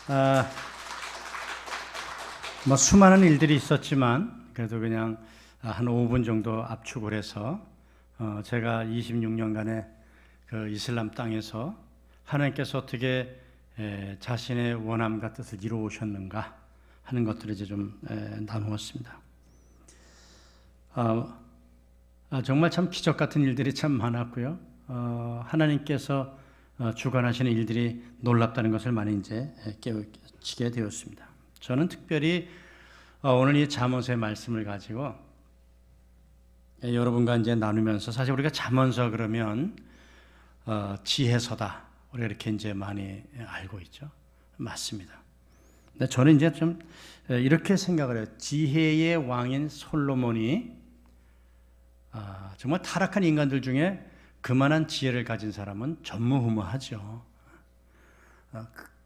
아, 수많은 일들이 있었지만 그래도 그냥 한 5분 정도 압축을 해서 제가 26년간의 그 이슬람 땅에서 하나님께서 어떻게 자신의 원함과 뜻을 이루어오셨는가 하는 것들을 이제 좀 나누었습니다. 정말 참 기적 같은 일들이 참 많았고요. 하나님께서 주관하시는 일들이 놀랍다는 것을 많이 이제 깨우치게 되었습니다. 저는 특별히 오늘 이 잠언서의 말씀을 가지고 여러분과 이제 나누면서, 사실 우리가 잠언서 그러면 지혜서다, 우리가 이렇게 이제 많이 알고 있죠. 맞습니다. 근데 저는 이제 좀 이렇게 생각을 해요. 지혜의 왕인 솔로몬이 정말 타락한 인간들 중에 그만한 지혜를 가진 사람은 전무후무하죠.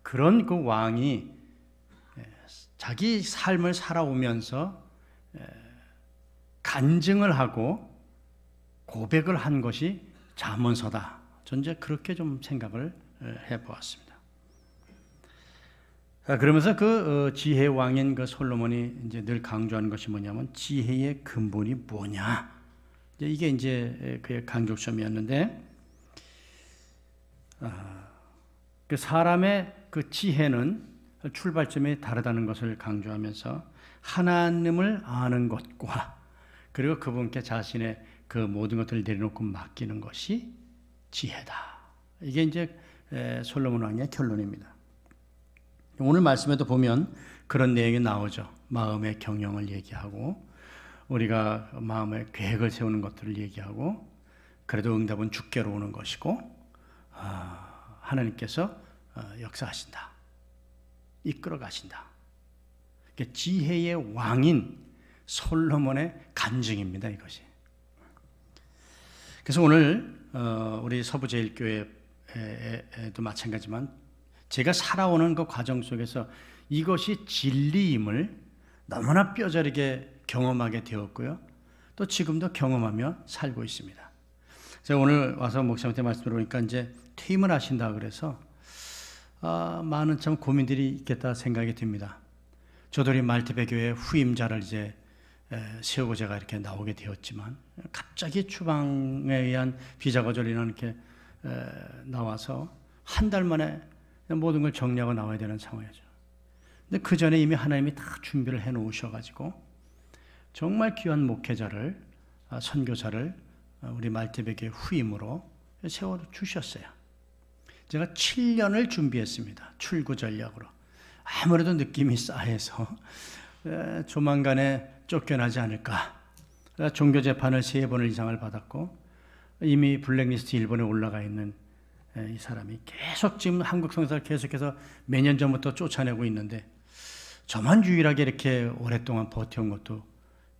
그런 그 왕이 자기 삶을 살아오면서 간증을 하고 고백을 한 것이 잠언서다. 저는 이제 그렇게 좀 생각을 해보았습니다. 그러면서 그 지혜의 왕인 그 솔로몬이 이제 늘 강조하는 것이 뭐냐면 지혜의 근본이 뭐냐. 이게 이제 그의 강조점이었는데, 그 사람의 그 지혜는 출발점이 다르다는 것을 강조하면서 하나님을 아는 것과 그리고 그분께 자신의 그 모든 것들을 내려놓고 맡기는 것이 지혜다. 이게 이제 솔로몬 왕의 결론입니다. 오늘 말씀에도 보면 그런 내용이 나오죠. 마음의 경영을 얘기하고 우리가 마음의 계획을 세우는 것들을 얘기하고, 그래도 응답은 주께로 오는 것이고 하나님께서 역사하신다, 이끌어 가신다. 지혜의 왕인 솔로몬의 간증입니다, 이것이. 그래서 오늘 우리 서부제일교회에도 마찬가지지만 제가 살아오는 그 과정 속에서 이것이 진리임을 너무나 뼈저리게 경험하게 되었고요. 또 지금도 경험하며 살고 있습니다. 제가 오늘 와서 목사님한테 말씀 들어보니까 이제 퇴임을 하신다 그래서 많은 참 고민들이 있겠다 생각이 듭니다. 저도 우리 말티베 교회 후임자를 이제 세우고 제가 이렇게 나오게 되었지만 갑자기 추방에 의한 비자 거절이나 이렇게 나와서 한 달 만에 모든 걸 정리하고 나와야 되는 상황이죠. 근데 그 전에 이미 하나님이 다 준비를 해 놓으셔가지고 정말 귀한 목회자를, 선교사를 우리 말티베 교회 후임으로 세워 주셨어요. 제가 7년을 준비했습니다. 출구 전략으로. 아무래도 느낌이 싸해서 조만간에 쫓겨나지 않을까. 종교 재판을 3번을 이상을 받았고 이미 블랙리스트 1번에 올라가 있는 이 사람이 계속 지금 한국 성사를 계속해서 몇 년 전부터 쫓아내고 있는데, 저만 유일하게 이렇게 오랫동안 버텨온 것도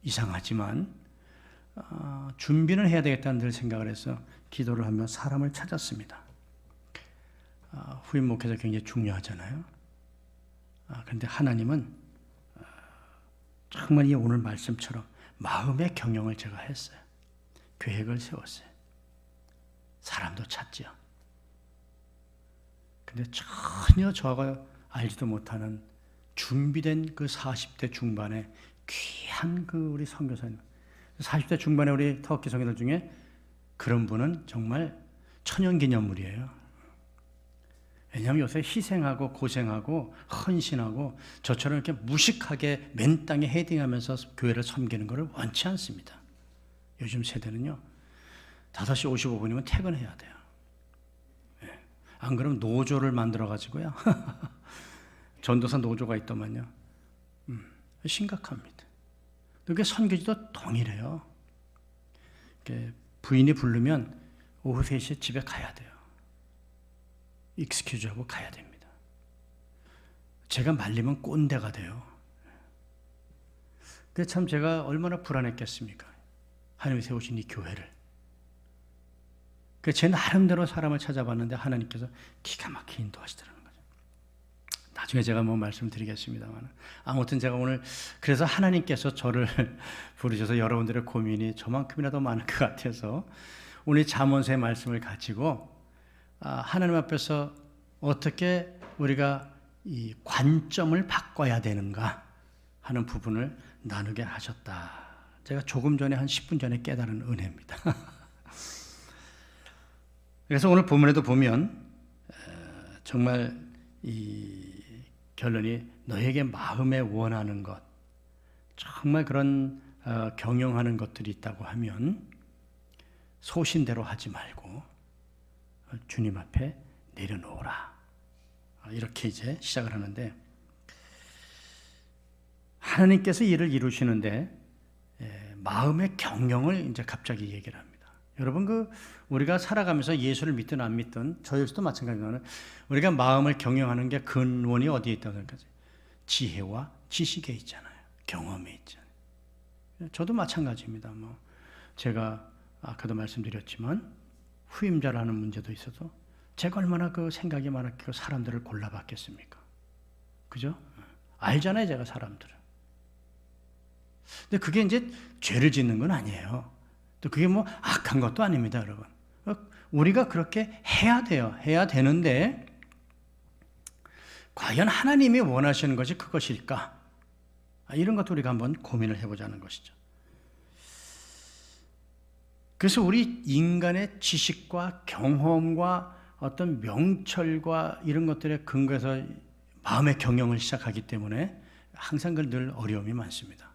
이상하지만 준비는 해야 되겠다는 늘 생각을 해서 기도를 하며 사람을 찾았습니다. 후임 목회자 굉장히 중요하잖아요. 그런데 하나님은 정말 이 오늘 말씀처럼 마음의 경영을 제가 했어요. 계획을 세웠어요. 사람도 찾지요. 근데 전혀 저가 알지도 못하는 준비된 그 40대 중반의 귀한 그 우리 선교사님, 40대 중반의 우리 터키 선교사들 중에 그런 분은 정말 천연기념물이에요. 왜냐하면 요새 희생하고 고생하고 헌신하고 저처럼 이렇게 무식하게 맨 땅에 헤딩하면서 교회를 섬기는 것을 원치 않습니다. 요즘 세대는요, 5시 55분이면 퇴근해야 돼요. 안 그러면 노조를 만들어가지고요. 전도사 노조가 있더만요. 심각합니다. 그게 선교지도 동일해요. 부인이 부르면 오후 3시에 집에 가야 돼요. 익스큐즈하고 가야 됩니다. 제가 말리면 꼰대가 돼요. 그게 참 제가 얼마나 불안했겠습니까? 하나님이 세우신 이 교회를. 제 나름대로 사람을 찾아봤는데 하나님께서 기가 막히게 인도하시더라는 거죠. 나중에 제가 말씀을 드리겠습니다만, 아무튼 제가 오늘 그래서 하나님께서 저를 부르셔서 여러분들의 고민이 저만큼이라도 많을 것 같아서 오늘 잠언서의 말씀을 가지고 하나님 앞에서 어떻게 우리가 이 관점을 바꿔야 되는가 하는 부분을 나누게 하셨다. 제가 조금 전에 한 10분 전에 깨달은 은혜입니다. 그래서 오늘 본문에도 보면 정말 이 결론이 너에게 마음에 원하는 것, 정말 그런 경영하는 것들이 있다고 하면 소신대로 하지 말고 주님 앞에 내려놓으라. 이렇게 이제 시작을 하는데, 하나님께서 일을 이루시는데 마음의 경영을 이제 갑자기 얘기를 합니다. 여러분, 우리가 살아가면서 예수를 믿든 안 믿든 저 역시도 마찬가지로 우리가 마음을 경영하는 게 근원이 어디에 있다고 생각하세요? 지혜와 지식에 있잖아요. 경험에 있잖아요. 저도 마찬가지입니다. 제가 아까도 말씀드렸지만 후임자라는 문제도 있어서 제가 얼마나 그 생각이 많았고 사람들을 골라봤겠습니까? 그죠? 알잖아요, 제가 사람들을. 근데 그게 이제 죄를 짓는 건 아니에요. 또 그게 악한 것도 아닙니다, 여러분. 우리가 그렇게 해야 돼요. 해야 되는데 과연 하나님이 원하시는 것이 그것일까? 이런 것도 우리가 한번 고민을 해보자는 것이죠. 그래서 우리 인간의 지식과 경험과 어떤 명철과 이런 것들에 근거해서 마음의 경영을 시작하기 때문에 항상 늘 어려움이 많습니다.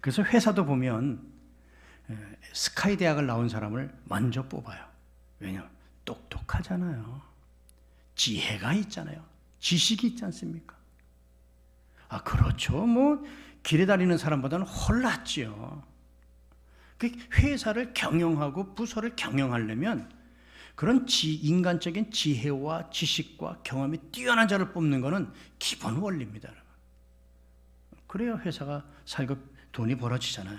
그래서 회사도 보면 스카이 대학을 나온 사람을 먼저 뽑아요. 왜냐하면 똑똑하잖아요. 지혜가 있잖아요. 지식이 있지 않습니까? 그렇죠. 길에 다니는 사람보다는 훨 낫지요. 그 회사를 경영하고 부서를 경영하려면 그런 인간적인 지혜와 지식과 경험이 뛰어난 자를 뽑는 것은 기본 원리입니다, 여러분. 그래야 회사가 살고 돈이 벌어지잖아요.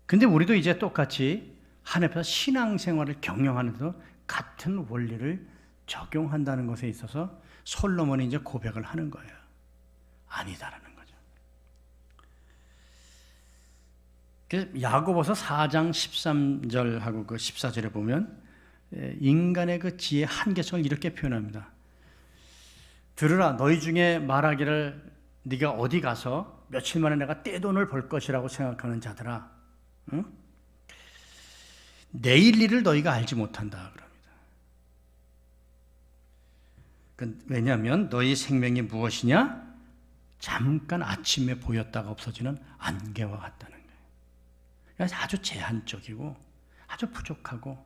근데 우리도 이제 똑같이 하나님께서 신앙생활을 경영하는데도 같은 원리를 적용한다는 것에 있어서 솔로몬이 이제 고백을 하는 거예요. 아니다라는 거죠. 야고보서 4장 13절하고 그 14절에 보면 인간의 그 지혜의 한계성을 이렇게 표현합니다. 들으라, 너희 중에 말하기를 네가 어디 가서 며칠 만에 내가 떼돈을 벌 것이라고 생각하는 자들아, 응? 내일 일을 너희가 알지 못한다 그럽니다. 왜냐하면 너희 생명이 무엇이냐? 잠깐 아침에 보였다가 없어지는 안개와 같다는 거예요. 그래서 아주 제한적이고 아주 부족하고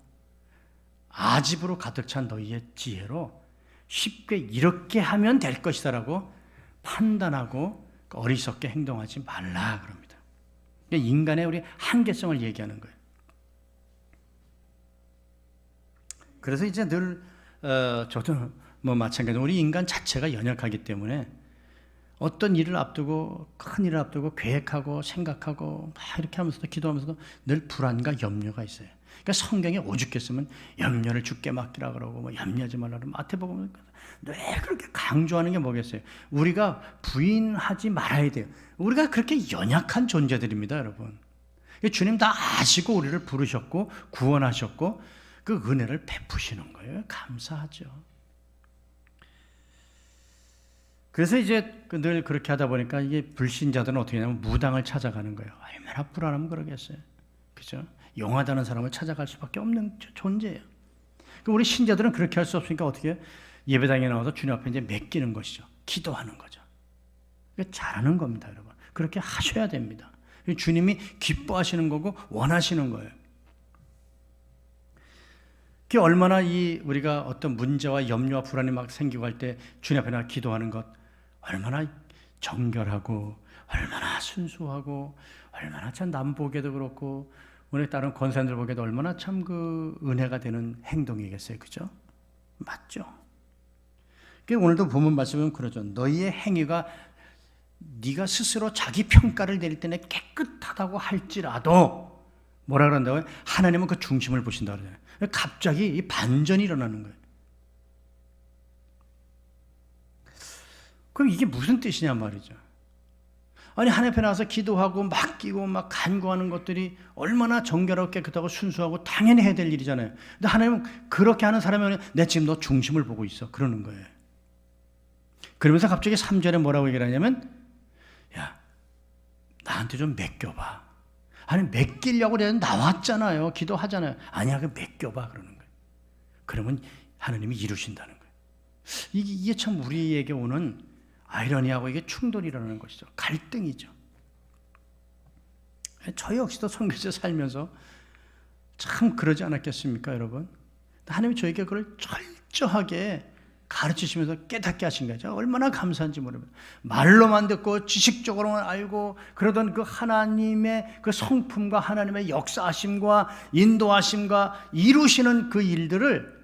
아집으로 가득 찬 너희의 지혜로 쉽게 이렇게 하면 될 것이다라고 판단하고 어리석게 행동하지 말라 그럽니다. 인간의 우리 한계성을 얘기하는 거예요. 그래서 이제 늘 저도 마찬가지로 우리 인간 자체가 연약하기 때문에 어떤 일을 앞두고 큰 일을 앞두고 계획하고 생각하고 막 이렇게 하면서도 기도하면서도 늘 불안과 염려가 있어요. 그러니까 성경에 오죽게 쓰면 염려를 주께 맡기라 그러고 염려하지 말라 그러고 마태복음은 늘 그렇게 강조하는 게 뭐겠어요? 우리가 부인하지 말아야 돼요. 우리가 그렇게 연약한 존재들입니다, 여러분. 주님 다 아시고 우리를 부르셨고 구원하셨고 그 은혜를 베푸시는 거예요. 감사하죠. 그래서 이제 늘 그렇게 하다 보니까 이게 불신자들은 어떻게 하냐면 무당을 찾아가는 거예요. 얼마나 불안하면 그러겠어요. 그죠? 용하다는 사람을 찾아갈 수밖에 없는 존재예요. 우리 신자들은 그렇게 할 수 없으니까 어떻게 해요? 예배당에 나와서 주님 앞에 이제 맡기는 것이죠. 기도하는 거죠. 잘하는 겁니다, 여러분. 그렇게 하셔야 됩니다. 주님이 기뻐하시는 거고 원하시는 거예요. 그게 얼마나 우리가 어떤 문제와 염려와 불안이 막 생기고 할 때 주님 앞에 나가 기도하는 것 얼마나 정결하고 얼마나 순수하고 얼마나 참 남 보기에도 그렇고 우리 다른 권사님들 보기에도 얼마나 참 그 은혜가 되는 행동이겠어요, 그죠? 맞죠? 오늘도 본문 말씀은 그러죠. 너희의 행위가 네가 스스로 자기 평가를 내릴 때는 깨끗하다고 할지라도 뭐라 그런다고요? 하나님은 그 중심을 보신다 그러잖아요. 갑자기 이 반전이 일어나는 거예요. 그럼 이게 무슨 뜻이냐 말이죠. 아니 하나님 앞에 나와서 기도하고 맡기고 막 간구하는 것들이 얼마나 정결하고 깨끗하고 순수하고 당연히 해야 될 일이잖아요. 근데 하나님은 그렇게 하는 사람이 내 지금 너 중심을 보고 있어 그러는 거예요. 그러면서 갑자기 3절에 뭐라고 얘기를 하냐면 야 나한테 좀 맡겨봐. 아니 맡기려고 내가 나왔잖아요. 기도하잖아요. 아니야 그 맡겨봐 그러는 거예요. 그러면 하나님이 이루신다는 거예요. 이게 참 우리에게 오는 아이러니하고 이게 충돌이라는 것이죠. 갈등이죠. 저 역시도 선교제 살면서 참 그러지 않았겠습니까 여러분? 하나님이 저에게 그걸 철저하게 가르치시면서 깨닫게 하신 거죠. 얼마나 감사한지 모릅니다. 말로만 듣고 지식적으로만 알고 그러던 그 하나님의 그 성품과 하나님의 역사하심과 인도하심과 이루시는 그 일들을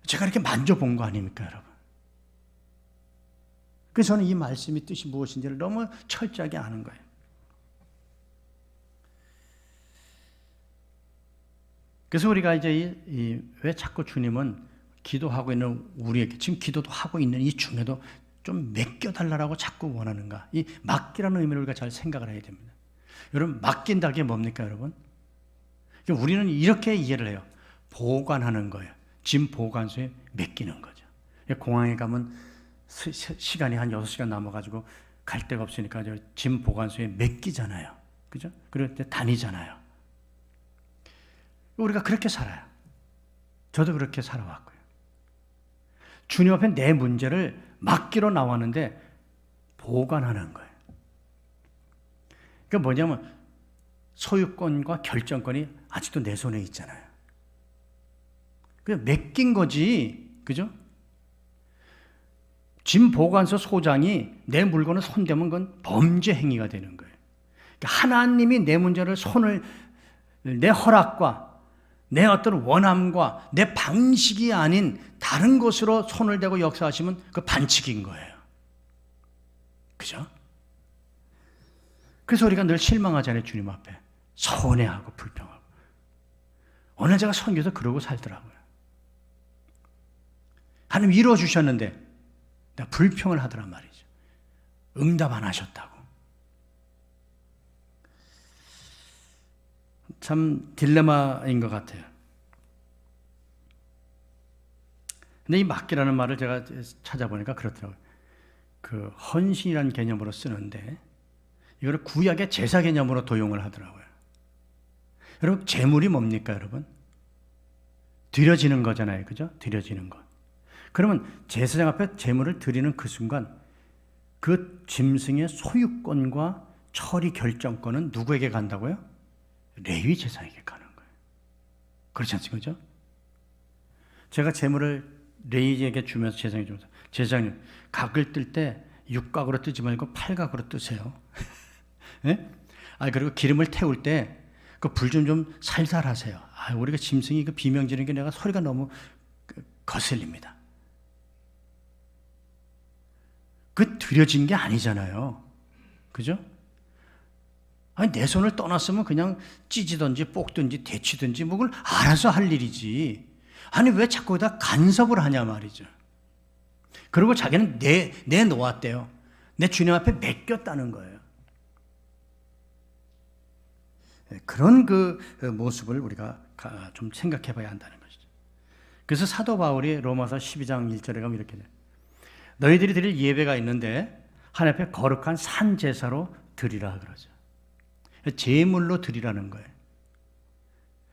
제가 이렇게 만져본 거 아닙니까 여러분? 그래서 저는 이 말씀의 뜻이 무엇인지를 너무 철저하게 아는 거예요. 그래서 우리가 이제 왜 자꾸 주님은 기도하고 있는 우리에게 지금 기도도 하고 있는 이 중에도 좀 맡겨달라고 자꾸 원하는가? 이 맡기라는 의미를 우리가 잘 생각을 해야 됩니다. 여러분 맡긴다는 게 뭡니까 여러분? 우리는 이렇게 이해를 해요. 보관하는 거예요. 짐 보관소에 맡기는 거죠. 공항에 가면 시간이 한 6시간 남아가지고 갈 데가 없으니까 짐 보관소에 맡기잖아요. 그죠? 그럴 때 다니잖아요. 우리가 그렇게 살아요. 저도 그렇게 살아왔고요. 주님 앞에 내 문제를 맡기러 나왔는데 보관하는 거예요. 그러니까 뭐냐면 소유권과 결정권이 아직도 내 손에 있잖아요. 그냥 맡긴 거지. 그죠? 짐 보관소 소장이 내 물건을 손대면 그건 범죄 행위가 되는 거예요. 그러니까 하나님이 내 문제를 내 허락과 내 어떤 원함과 내 방식이 아닌 다른 것으로 손을 대고 역사하시면 그 반칙인 거예요. 그죠? 그래서 우리가 늘 실망하잖아요. 주님 앞에. 서운해하고 불평하고. 오늘 제가 선교에서 그러고 살더라고요. 하나님 이루어 주셨는데 내가 불평을 하더란 말이죠. 응답 안 하셨다고. 참 딜레마인 것 같아요. 근데 이 맡기라는 말을 제가 찾아보니까 그렇더라고요. 그 헌신이라는 개념으로 쓰는데 이거를 구약의 제사 개념으로 도용을 하더라고요. 여러분 제물이 뭡니까 여러분? 드려지는 거잖아요. 그죠? 드려지는 것. 그러면 제사장 앞에 제물을 드리는 그 순간 그 짐승의 소유권과 처리 결정권은 누구에게 간다고요? 레위 제사장에게 가는 거예요. 그렇지 않습니까? 제가 제물을 레위에게 주면서 제사장이 주면서 제사장님 각을 뜰 때 육각으로 뜨지 말고 팔각으로 뜨세요. 네? 그리고 기름을 태울 때 그 불 좀 살살 하세요. 우리가 짐승이 그 비명 지르는 게 내가 소리가 너무 거슬립니다. 그 드려진 게 아니잖아요. 그죠? 내 손을 떠났으면 그냥 찢이든지 뽑든지 데치든지 뭐 그걸 알아서 할 일이지. 왜 자꾸 거기다 간섭을 하냐 말이죠. 그리고 자기는 내놓았대요. 내 주님 앞에 맡겼다는 거예요. 그런 그 모습을 우리가 좀 생각해 봐야 한다는 것이죠. 그래서 사도 바울이 로마서 12장 1절에 가면 이렇게 돼요. 너희들이 드릴 예배가 있는데 하나님 앞에 거룩한 산 제사로 드리라 그러죠. 제물로 드리라는 거예요.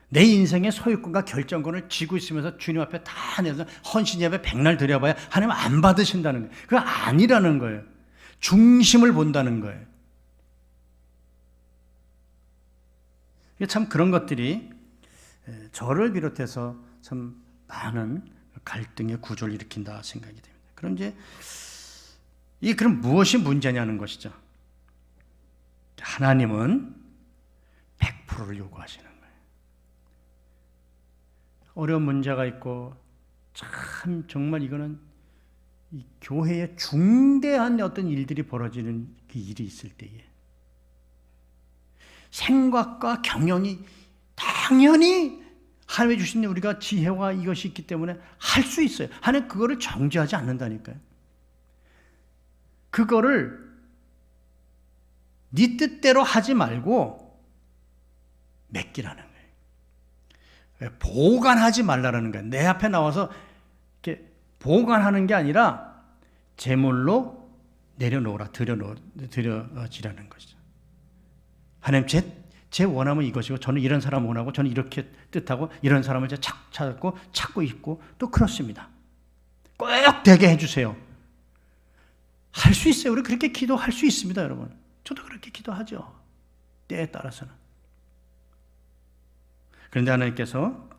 내 인생의 소유권과 결정권을 쥐고 있으면서 주님 앞에 다 내서 헌신 예배 백날 드려봐야 하나님 안 받으신다는 거예요. 그거 아니라는 거예요. 중심을 본다는 거예요. 참 그런 것들이 저를 비롯해서 참 많은 갈등의 구조를 일으킨다 생각이 됩니다. 그럼 그럼 무엇이 문제냐는 것이죠. 하나님은 100%를 요구하시는 거예요. 어려운 문제가 있고 참 정말 이거는 이 교회에 중대한 어떤 일들이 벌어지는 그 일이 있을 때에 생각과 경영이 당연히 하나님이 주신 우리가 지혜와 이것이 있기 때문에 할 수 있어요. 하나님 그거를 정죄하지 않는다니까요. 그거를 네 뜻대로 하지 말고 맡기라는 거예요. 보관하지 말라는 거예요. 내 앞에 나와서 이렇게 보관하는 게 아니라 제물로 내려놓으라, 드려지라는 것이죠. 하나님, 제 원함은 이것이고, 저는 이런 사람 원하고, 저는 이렇게 뜻하고, 이런 사람을 제가 찾고 있고, 또 그렇습니다. 꼭 되게 해주세요. 할 수 있어요. 우리 그렇게 기도할 수 있습니다, 여러분. 저도 그렇게 기도하죠. 때에 따라서는. 그런데 하나님께서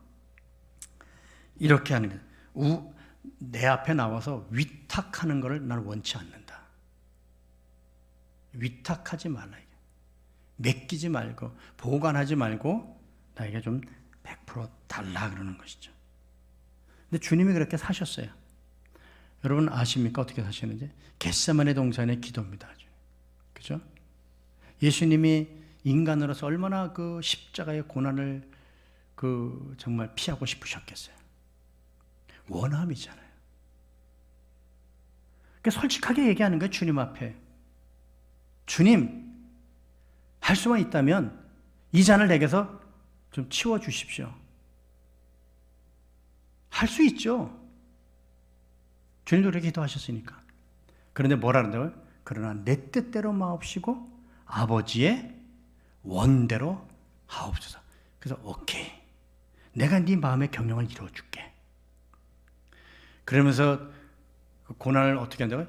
이렇게 하는 거예요. 내 앞에 나와서 위탁하는 것을 나는 원치 않는다. 위탁하지 말라. 맡기지 말고, 보관하지 말고 나에게 좀 100% 달라 그러는 것이죠. 근데 주님이 그렇게 사셨어요. 여러분 아십니까? 어떻게 사시는지? 겟세마네 동산의 기도입니다. 그죠? 예수님이 인간으로서 얼마나 그 십자가의 고난을 정말 피하고 싶으셨겠어요. 원함이잖아요. 그러니까 솔직하게 얘기하는 거예요. 주님 앞에. 주님, 할 수만 있다면 이 잔을 내게서 좀 치워주십시오. 할 수 있죠. 주님도 그렇게 기도하셨으니까. 그런데 뭐라 그런다고요? 그러나 내 뜻대로 마옵시고 아버지의 원대로 하옵소서. 그래서 오케이. 내가 네 마음의 경영을 이루어줄게. 그러면서 그 고난을 어떻게 한다고요?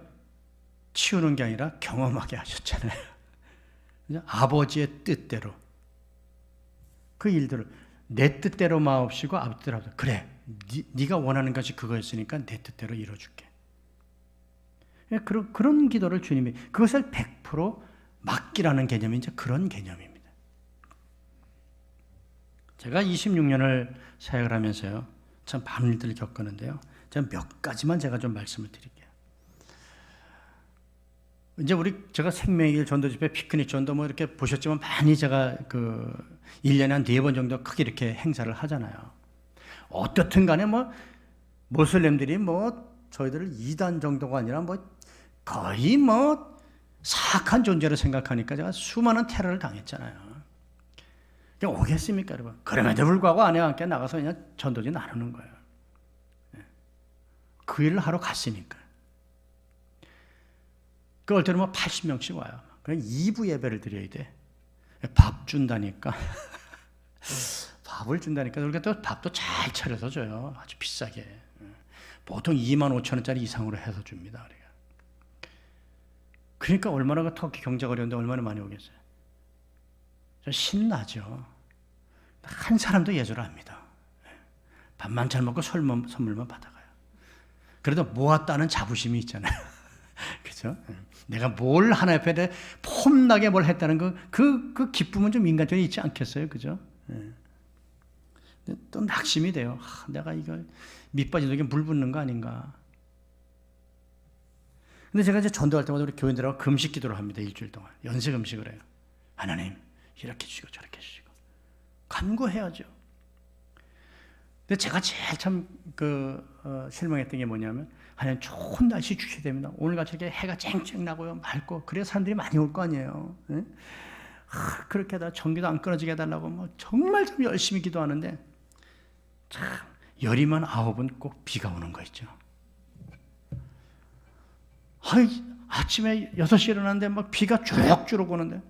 치우는 게 아니라 경험하게 하셨잖아요. 아버지의 뜻대로 그 일들을 내 뜻대로 마옵시고 아버지 뜻대로 하옵소서. 그래, 네가 원하는 것이 그거였으니까 내 뜻대로 이루어줄게. 그런 기도를 주님이, 그것을 100% 맡기라는 개념이 이제 그런 개념입니다. 제가 26년을 사역을 하면서요, 참 많은 일들을 겪었는데요. 제가 몇 가지만 제가 좀 말씀을 드릴게요. 이제 제가 생명의 길 전도 집회, 피크닉 전도 뭐 이렇게 보셨지만 많이 제가 1년에 한 4번 정도 크게 이렇게 행사를 하잖아요. 어떻든 간에 모슬렘들이 저희들을 이단 정도가 아니라 거의 사악한 존재로 생각하니까 제가 수많은 테러를 당했잖아요. 오겠습니까, 여러분? 그럼에도 불구하고 아내와 함께 나가서 그냥 전도지 나누는 거예요. 그 일을 하러 갔으니까. 그럴 때는 80명씩 와요. 그럼 2부 예배를 드려야 돼. 밥 준다니까. 밥을 준다니까. 그러니까 또 밥도 잘 차려서 줘요. 아주 비싸게. 보통 25,000원짜리 이상으로 해서 줍니다. 그러니까 얼마나 터키 경제가 어려운데 얼마나 많이 오겠어요. 저 신나죠. 한 사람도 예절을 합니다. 밥만 잘 먹고 선물만 받아가요. 그래도 모았다는 자부심이 있잖아요. 그죠? 내가 뭘 하나 옆에 폼나게 뭘 했다는 그 기쁨은 좀 인간적으로 있지 않겠어요? 그죠? 또 낙심이 돼요. 내가 이걸 밑빠진 독에 물 붓는 거 아닌가. 근데 제가 이제 전도할 때마다 우리 교인들하고 금식 기도를 합니다. 일주일 동안. 연세 금식을 해요. 하나님, 이렇게 주시고 저렇게 주시고. 간구해야죠. 근데 제가 제일 참 실망했던 게 뭐냐면, 하나님 좋은 날씨 주셔야 됩니다. 오늘같이 이렇게 해가 쨍쨍 나고요, 맑고, 그래야 사람들이 많이 올 거 아니에요. 네? 그렇게 하다 전기도 안 끊어지게 해달라고 정말 좀 열심히 기도하는데, 참 열이면 9은 꼭 비가 오는 거 있죠. 아침에 6시에 일어났는데 비가 주룩주룩 오는데,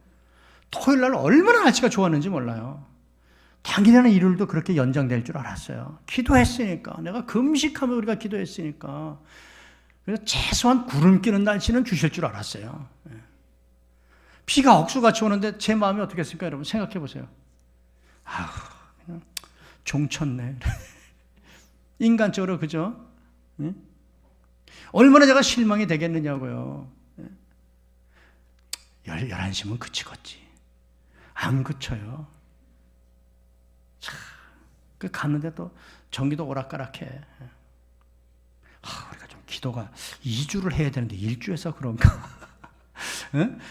토요일 날 얼마나 날씨가 좋았는지 몰라요. 당일에는 일요일도 그렇게 연장될 줄 알았어요. 기도했으니까. 내가 금식하며 우리가 기도했으니까. 그래서 최소한 구름 끼는 날씨는 주실 줄 알았어요. 비가 억수같이 오는데 제 마음이 어떻겠습니까, 여러분? 생각해 보세요. 그냥 종쳤네. 인간적으로, 그죠? 얼마나 제가 실망이 되겠느냐고요. 11시면 그치겠지. 안 그쳐요. 갔는데 또 전기도 오락가락해. 우리가 좀 기도가 2주를 해야 되는데 1주에서 그런가?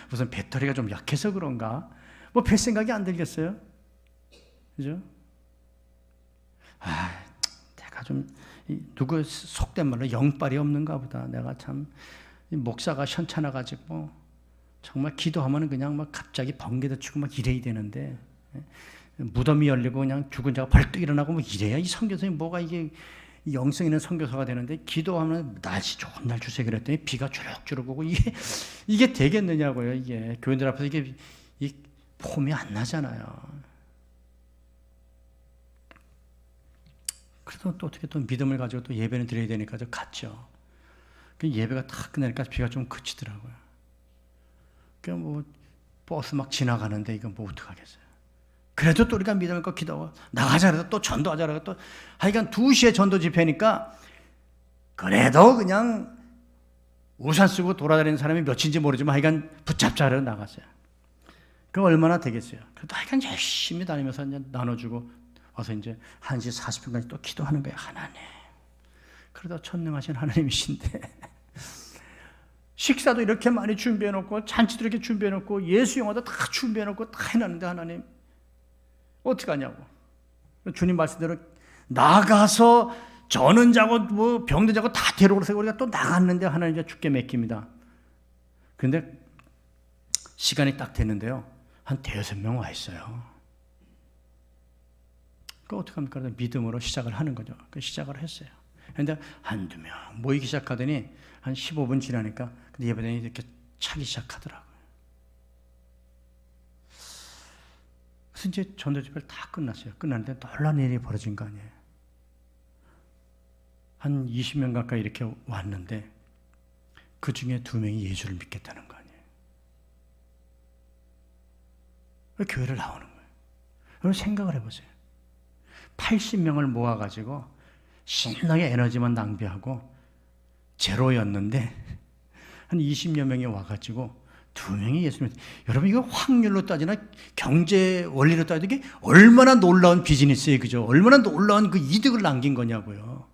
무슨 배터리가 좀 약해서 그런가? 별 생각이 안 들겠어요? 그죠? 내가 좀 누구 속된 말로 영빨이 없는가 보다. 내가 참 목사가 현찮아가지고 정말 기도하면 그냥 막 갑자기 번개도 치고 막 이래야 되는데, 무덤이 열리고 그냥 죽은 자가 벌떡 일어나고 뭐 이래야 이 선교사님 뭐가 이게 영성 있는 선교사가 되는데, 기도하면 날씨 좋은 날 주세요 그랬더니 비가 주룩주룩 오고 이게 되겠느냐고요. 이게 교인들 앞에서 이 폼이 안 나잖아요. 그래도 또 어떻게 또 믿음을 가지고 또 예배는 드려야 되니까 저 갔죠. 그 예배가 다 끝나니까 비가 좀 그치더라고요. 그 뭐 버스 막 지나가는데 이거 뭐 어떡하겠어요. 그래도 또 우리가 믿음을 꼭 기도하고 나가자 그래도 또 전도하자 그래도 또 하여간 2시에 전도 집회니까 그래도 그냥 우산 쓰고 돌아다니는 사람이 몇인지 모르지만 하여간 붙잡자 그래서 나갔어요. 그 얼마나 되겠어요. 그래도 하여간 열심히 다니면서 이제 나눠주고 와서 이제 1시 40분까지 또 기도하는 거예요. 하나님. 그러다 천능하신 하나님이신데 식사도 이렇게 많이 준비해놓고 잔치도 이렇게 준비해놓고 예수 영화도 다 준비해놓고 다 해놨는데 하나님 어떡하냐고. 주님 말씀대로 나가서 저는 자고 뭐 병든 자고 다 데려오라서 우리가 또 나갔는데 하나님 이제 죽게 맡깁니다. 그런데 시간이 딱 됐는데요. 한 5-6명 와 있어요. 그 어떡합니까? 믿음으로 시작을 하는 거죠. 그 시작을 했어요. 그런데 1-2명 모이기 시작하더니 한 15분 지나니까 예배당이 이렇게 차기 시작하더라고요. 그래서 이제 전도 집회를 다 끝났어요. 끝났는데 놀라운 일이 벌어진 거 아니에요. 한 20명 가까이 이렇게 왔는데 그 중에 2명이 예수를 믿겠다는 거 아니에요. 교회를 나오는 거예요. 여러분 생각을 해보세요. 80명을 모아가지고 신나게 에너지만 낭비하고 제로였는데 한 20여 명이 와가지고 2명이 예수 믿어요. 여러분 이거 확률로 따지나 경제 원리로 따지나 이게 얼마나 놀라운 비즈니스예요. 그죠? 얼마나 놀라운 그 이득을 남긴 거냐고요.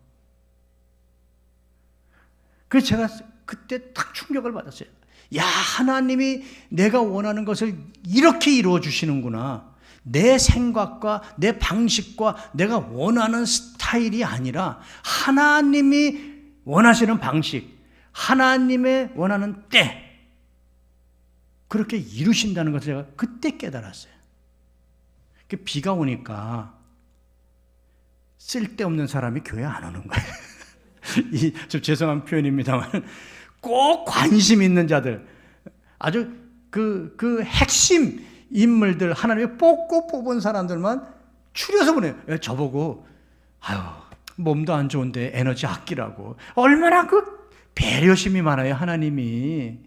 그래서 제가 그때 딱 충격을 받았어요. 야, 하나님이 내가 원하는 것을 이렇게 이루어 주시는구나. 내 생각과 내 방식과 내가 원하는 스타일이 아니라 하나님이 원하시는 방식, 하나님의 원하는 때 그렇게 이루신다는 것을 제가 그때 깨달았어요. 비가 오니까 쓸데없는 사람이 교회 안 오는 거예요. 좀 죄송한 표현입니다만 꼭 관심 있는 자들, 아주 그 핵심 인물들 하나님이 뽑은 사람들만 추려서 보내요. 저보고 아유 몸도 안 좋은데 에너지 아끼라고. 얼마나 그 배려심이 많아요 하나님이.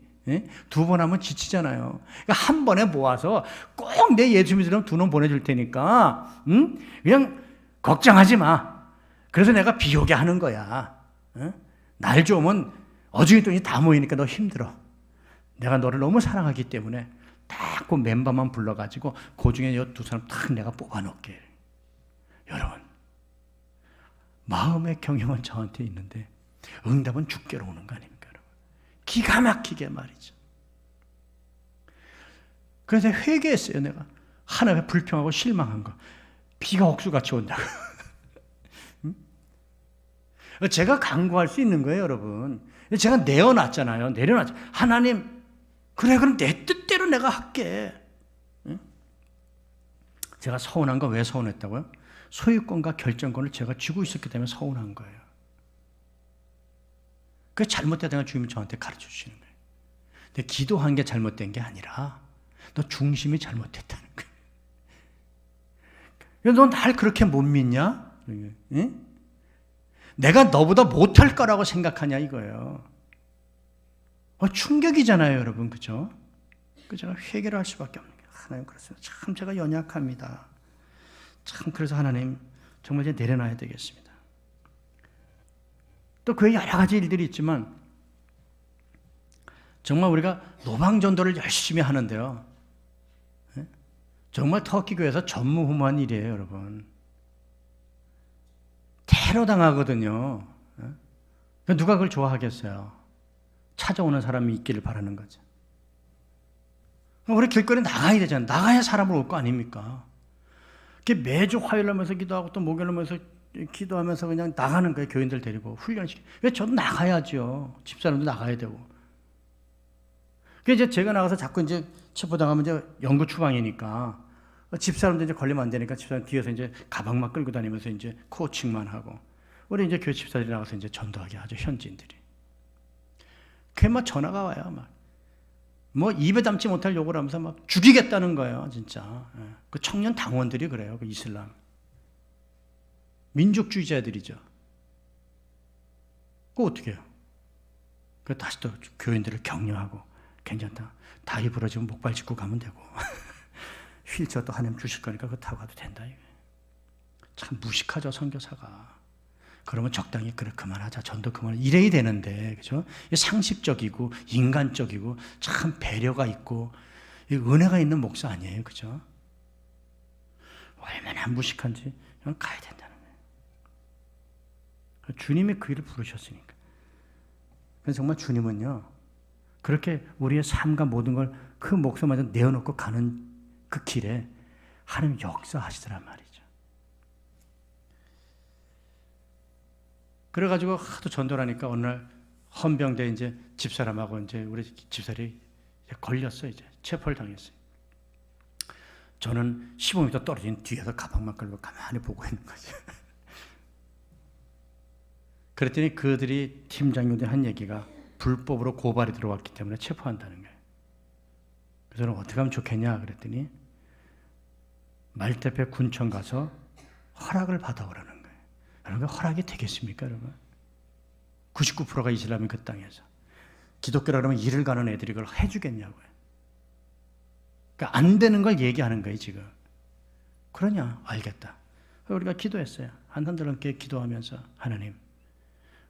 2번 하면 지치잖아요. 그러니까 한 번에 모아서 꼭 내 예수 믿으면 2놈 보내줄 테니까 그냥 걱정하지 마. 그래서 내가 비 오게 하는 거야. 날 좋으면 어중이돈이 다 모이니까 너 힘들어. 내가 너를 너무 사랑하기 때문에 딱 그 멤버만 불러가지고 그 중에 이 2사람 딱 내가 뽑아놓게. 여러분 마음의 경영은 저한테 있는데 응답은 주께로 오는 거 아닙니까? 여러분? 기가 막히게 말이죠. 그래서 회개했어요. 내가 하나님의 불평하고 실망한 거. 비가 옥수같이 온다고. 제가 강구할 수 있는 거예요, 여러분. 제가 내어놨잖아요. 내려놨죠. 하나님, 그래, 그럼 내 뜻대로 내가 할게. 제가 서운한 거 왜 서운했다고요? 소유권과 결정권을 제가 쥐고 있었기 때문에 서운한 거예요. 그게 잘못되다는 걸 주님이 저한테 가르쳐 주시는 거예요. 근데 기도한 게 잘못된 게 아니라 너 중심이 잘못됐다는 거예요. 너 날 그렇게 못 믿냐? 응? 내가 너보다 못할 거라고 생각하냐 이거예요. 충격이잖아요, 여러분. 그죠? 제가 회개를 할 수밖에 없는 거예요. 하나님 그렇습니다. 참 제가 연약합니다. 참 그래서 하나님 정말 이제 내려놔야 되겠습니다. 또 그 여러 가지 일들이 있지만 정말 우리가 노방전도를 열심히 하는데요. 정말 터키 교회에서 전무후무한 일이에요, 여러분. 테러 당하거든요. 누가 그걸 좋아하겠어요? 찾아오는 사람이 있기를 바라는 거죠. 우리 길거리에 나가야 되잖아요. 나가야 사람을 올 거 아닙니까? 매주 화요일 하면서 기도하고 또 목요일 하면서 기도하면서 그냥 나가는 거예요. 교인들 데리고 훈련시키고. 왜 저도 나가야죠. 집사람도 나가야 되고. 이제 제가 나가서 자꾸 이제 체포당하면 이제 연구 추방이니까 집사람도 이제 걸리면 안 되니까 집사람 뒤에서 이제 가방만 끌고 다니면서 이제 코칭만 하고 우리 이제 교회 집사들이 나가서 이제 전도하게 하죠, 현지인들이. 그게 막 전화가 와요, 막. 뭐 입에 담지 못할 욕을 하면서 막 죽이겠다는 거예요, 진짜. 그 청년 당원들이 그래요, 그 이슬람. 민족주의자들이죠. 그거 어떻게 해요? 그 다시 또 교인들을 격려하고 괜찮다. 다리 부러지면 목발 짚고 가면 되고 휠체어 또 하나님 주실 거니까 그거 타고 가도 된다. 이게. 참 무식하죠, 선교사가. 그러면 적당히 그래 그만하자, 전도 그만, 이래야 되는데, 그죠? 상식적이고 인간적이고 참 배려가 있고 은혜가 있는 목사 아니에요, 그죠? 얼마나 무식한지 가야 된다는 거예요. 주님이 그 일을 부르셨으니까. 그래서 정말 주님은요, 그렇게 우리의 삶과 모든 걸 그 목숨마저 내어놓고 가는 그 길에 하나님 역사하시더란 말이죠. 그래가지고 하도 전도를 하니까 어느 날 헌병대 이제 집사람하고 이제 우리 집사람이 걸렸어요. 이제 체포를 당했어요. 저는 15m 떨어진 뒤에서 가방만 끌고 가만히 보고 있는 거죠. 그랬더니 그들이 팀장님들 한 얘기가 불법으로 고발이 들어왔기 때문에 체포한다는 거예요. 그래서 저는 어떻게 하면 좋겠냐 그랬더니 말대표 군청 가서 허락을 받아오라는 거예요. 여러분, 허락이 되겠습니까, 여러분? 99%가 이슬람인 그 땅에서 기독교라 그러면 일을 가는 애들이 그걸 해주겠냐고요. 그러니까 안 되는 걸 얘기하는 거예요, 지금. 그러냐? 알겠다. 우리가 기도했어요. 한탄들함께 기도하면서 하나님,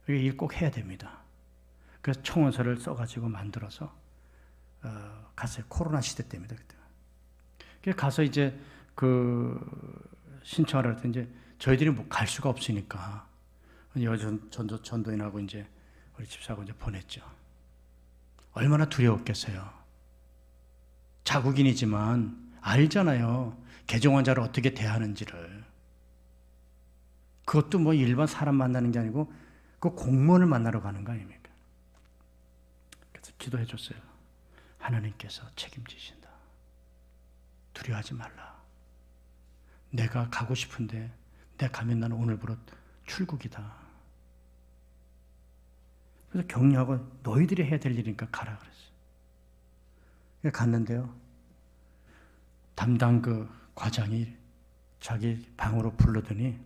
우리가 일 꼭 해야 됩니다. 그래서 청원서를 써가지고 만들어서 갔어요. 코로나 시대 때입니다, 그때. 그래서 가서 이제 그 신청하라 했더니 이제 저희들이 뭐 갈 수가 없으니까 전도인하고 이제 우리 집사하고 이제 보냈죠. 얼마나 두려웠겠어요. 자국인이지만 알잖아요. 개종환자를 어떻게 대하는지를. 그것도 뭐 일반 사람 만나는 게 아니고 그 공무원을 만나러 가는 거 아닙니까? 그래서 기도해 줬어요. 하나님께서 책임지신다. 두려워하지 말라. 내가 가고 싶은데 내가 가면 나는 오늘부로 출국이다. 그래서 격려하고 너희들이 해야 될 일이니까 가라 그랬어요. 갔는데요. 담당 그 과장이 자기 방으로 불러더니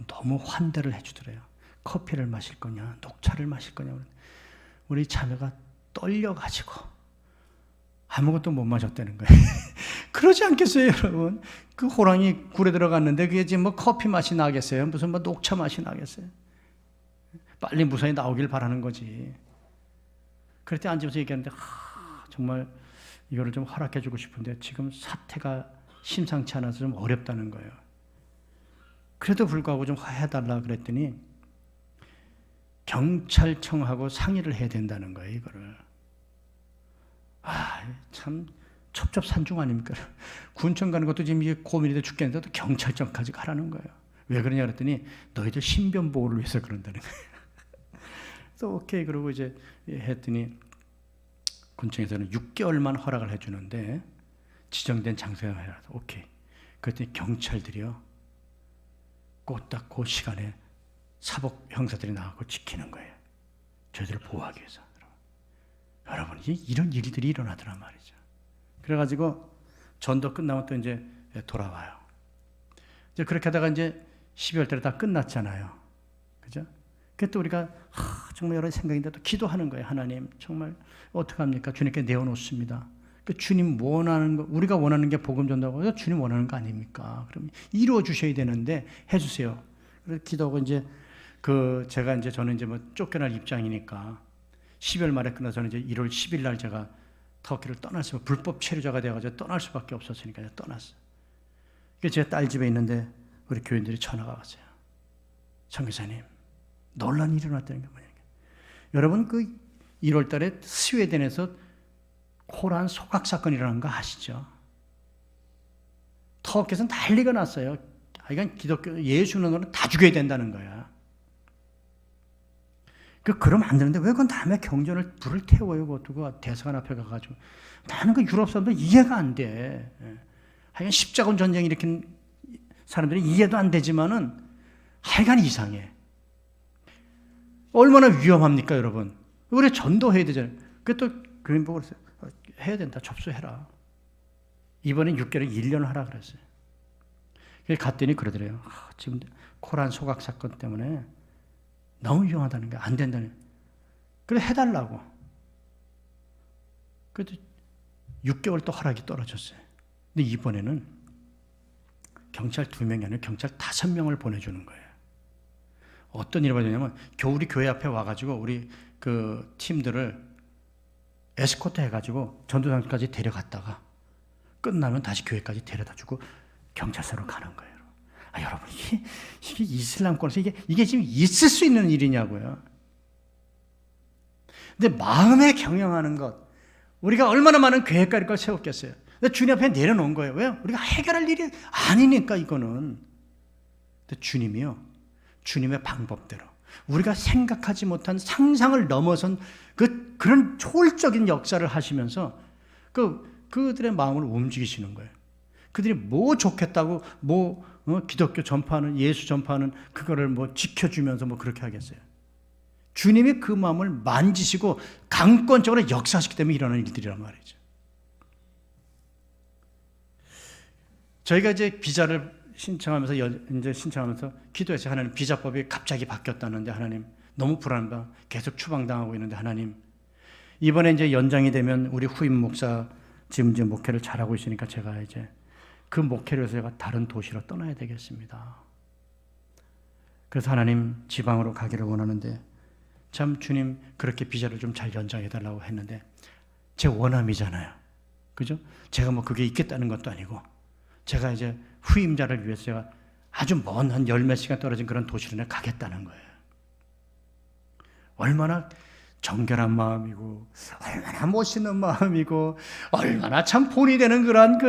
너무 환대를 해주더래요. 커피를 마실 거냐, 녹차를 마실 거냐. 우리 자매가 떨려가지고 아무것도 못 마셨다는 거예요. 그러지 않겠어요, 여러분? 그 호랑이 굴에 들어갔는데 그게 지금 뭐 커피 맛이 나겠어요? 무슨 뭐 녹차 맛이 나겠어요? 빨리 무사히 나오길 바라는 거지. 그럴 때 앉아서 얘기하는데 정말 이거를 좀 허락해 주고 싶은데 지금 사태가 심상치 않아서 좀 어렵다는 거예요. 그래도 불구하고 좀 해달라 그랬더니 경찰청하고 상의를 해야 된다는 거예요, 이거를. 참 첩첩산중 아닙니까? 군청 가는 것도 지금 이게 고민이 돼 죽겠는데 또 경찰청까지 가라는 거예요. 왜 그러냐 그랬더니 너희들 신변 보호를 위해서 그런다는 거예요. 또 오케이 그러고 이제 했더니 군청에서는 6개월만 허락을 해주는데 지정된 장소에 해라. 오케이. 그랬더니 경찰들이요. 딱 그 시간에 사복 형사들이 나가고 지키는 거예요. 저희들을 보호하기 위해서. 여러분, 이런 일들이 일어나더란 말이죠. 그래가지고 전도 끝나면 또 이제 돌아와요. 이제 그렇게 하다가 이제 12월 달에 다 끝났잖아요. 그죠? 그때 또 우리가 정말 여러 생각인데 또 기도하는 거예요. 하나님, 정말 어떡합니까? 주님께 내어놓습니다. 그 주님 원하는 거, 우리가 원하는 게 복음 전도하고 해서 주님 원하는 거 아닙니까? 그럼 이루어 주셔야 되는데 해주세요. 그래서 기도하고 이제 제가 이제 저는 이제 뭐 쫓겨날 입장이니까 12월 말에 끝나서 저는 이제 1월 10일 날 제가 터키를 떠났어요. 불법 체류자가 되어가지고 떠날 수밖에 없었으니까 떠났어요. 그래서 제 딸 집에 있는데 우리 교인들이 전화가 왔어요. 선교사님, 놀란 일이 일어났다는 게 뭐냐면, 여러분 그 1월 달에 스웨덴에서 코란 소각 사건이 일어난 거 아시죠? 터키에서 난리가 났어요. 이건 기독교 예수 믿는 거는 다 죽여야 된다는 거야. 그러면 안 되는데 왜 그 남의 경전을 불을 태워요? 그것도 대사관 앞에 가가지고. 나는 그 유럽 사람들 이해가 안 돼. 하여간 십자군 전쟁 일으킨 사람들이 이해도 안 되지만은 하여간 이상해. 얼마나 위험합니까, 여러분? 우리 전도해야 되잖아요. 그또 교인 보고 그랬어요. 해야 된다. 접수해라. 이번엔 6개월 1년 하라 그랬어요. 갔더니 그러더래요. 지금 코란 소각 사건 때문에 너무 위험하다는 거야. 안 된다는 거야. 그래 해달라고. 그래도 6개월 또 허락이 떨어졌어요. 근데 이번에는 경찰 2명이 아니라 경찰 5명을 보내주는 거예요. 어떤 일이 벌어졌냐면 우리 교회 앞에 와가지고 우리 그 팀들을 에스코트 해가지고 전도사까지 데려갔다가 끝나면 다시 교회까지 데려다주고 경찰서로 가는 거예요. 여러분 이게 이슬람권에서 이게 지금 있을 수 있는 일이냐고요. 근데 마음에 경영하는 것, 우리가 얼마나 많은 계획과 세웠겠어요. 근데 주님 앞에 내려놓은 거예요. 왜요? 우리가 해결할 일이 아니니까 이거는. 근데 주님이요, 주님의 방법대로 우리가 생각하지 못한 상상을 넘어선 그런 초월적인 역사를 하시면서 그들의 마음을 움직이시는 거예요. 그들이 뭐 좋겠다고 기독교 전파하는, 예수 전파하는 그거를 지켜주면서 그렇게 하겠어요. 주님이 그 마음을 만지시고 강권적으로 역사하시기 때문에 일어나는 일들이란 말이죠. 저희가 이제 비자를 신청하면서 기도해서 하나님 비자법이 갑자기 바뀌었다는데 하나님 너무 불안하다. 계속 추방당하고 있는데 하나님 이번에 이제 연장이 되면 우리 후임 목사 지금 이제 목회를 잘하고 있으니까 제가 이제 그 목회를 위해서 제가 다른 도시로 떠나야 되겠습니다. 그래서 하나님 지방으로 가기를 원하는데 참 주님 그렇게 비자를 좀 잘 연장해 달라고 했는데 제 원함이잖아요. 그죠? 제가 그게 있겠다는 것도 아니고 제가 이제 후임자를 위해서 제가 아주 먼 한 10몇 시간 떨어진 그런 도시로 가겠다는 거예요. 얼마나 정결한 마음이고 얼마나 멋있는 마음이고 얼마나 참 본이 되는 그런